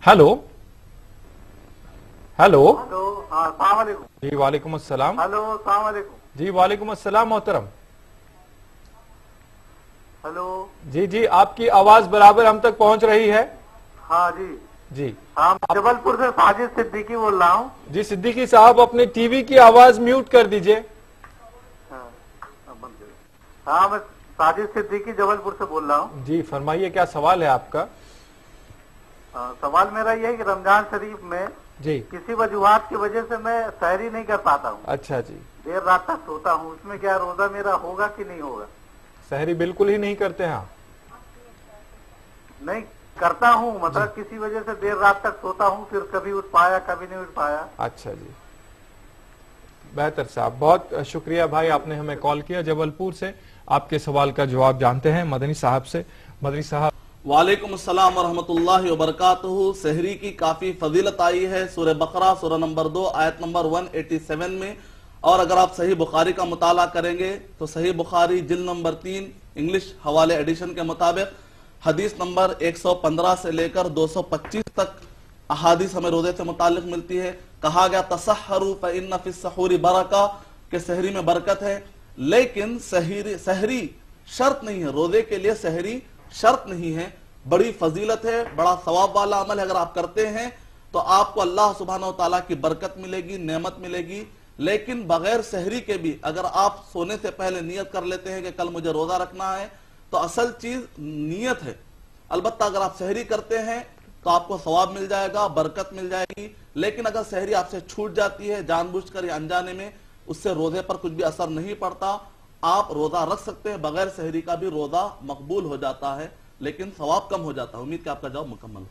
Hello hello hello, हाँ, अस्सलाम वालेकुम। जी वालेकुम अस्सलाम। हेलो, अस्सलाम वालेकुम। जी वालेकुम अस्सलाम मोहतरम। हेलो। जी जी, आपकी आवाज बराबर हम तक पहुंच रही है। हाँ जी। जी हाँ, मैं जबलपुर से साजिद सिद्दीकी बोल रहा हूँ। जी, सिद्दीकी साहब अपने टीवी की आवाज म्यूट कर दीजिए। हाँ, अब बंद करो। हाँ, मैं साजिद सिद्दीकी जबलपुर से बोल रहा हूँ। जी फरमाइए, क्या सवाल है आपका? सवाल मेरा ये है कि रमजान शरीफ में जी किसी वजूहात की वजह से मैं सहरी नहीं कर पाता हूँ, अच्छा जी, देर रात तक सोता हूँ, उसमें क्या रोजा मेरा होगा कि नहीं होगा? सहरी बिल्कुल ही नहीं करते हैं आप? नहीं करता हूँ, मतलब किसी वजह से देर रात तक सोता हूँ, फिर कभी उठ पाया कभी नहीं उठ पाया। अच्छा जी, बेहतर साहब, बहुत शुक्रिया भाई, आपने हमें कॉल किया जबलपुर से। आपके सवाल का जवाब जानते हैं मदनी साहब से। मदनी साहब। वालेकुम अस्सलाम वरहमतुल्लाहि वबरकातुहू। सहरी की काफी फजीलत आई है सूरह बकरा सूरह नंबर 2 आयत नंबर 187 में। और अगर आप सही बुखारी का मुताला करेंगे तो सही बुखारी जिल्द नंबर 3 इंग्लिश हवाले एडिशन के मुताबिक हदीस नंबर 115 से लेकर 225 तक अहादीस हमें रोजे से मुतालिक मिलती है। कहा गया तसहरु फइन्न फिस्सहूरी बरका, के सहरी में बरकत है। लेकिन सहरी शर्त नहीं है, रोजे के लिए सहरी शर्त नहीं है। बड़ी फजीलत है, बड़ा सवाब वाला अमल है। अगर आप करते हैं तो आपको अल्लाह सुब्हानहू तआला की बरकत मिलेगी, नेमत मिलेगी। लेकिन बगैर सहरी के भी अगर आप सोने से पहले नियत कर लेते हैं कि कल मुझे रोजा रखना है, तो असल चीज नियत है। अलबत्ता अगर आप सहरी करते हैं तो आपको सवाब मिल जाएगा, बरकत मिल जाएगी। लेकिन अगर सहरी आपसे छूट जाती है जानबूझकर या अनजाने में, उससे रोजे पर कुछ भी असर नहीं पड़ता। आप रोजा रख सकते हैं, बगैर सहरी का भी रोजा मकबूल हो जाता है, लेकिन सवाब कम हो जाता है। उम्मीद कि आपका जवाब मुकम्मल हो।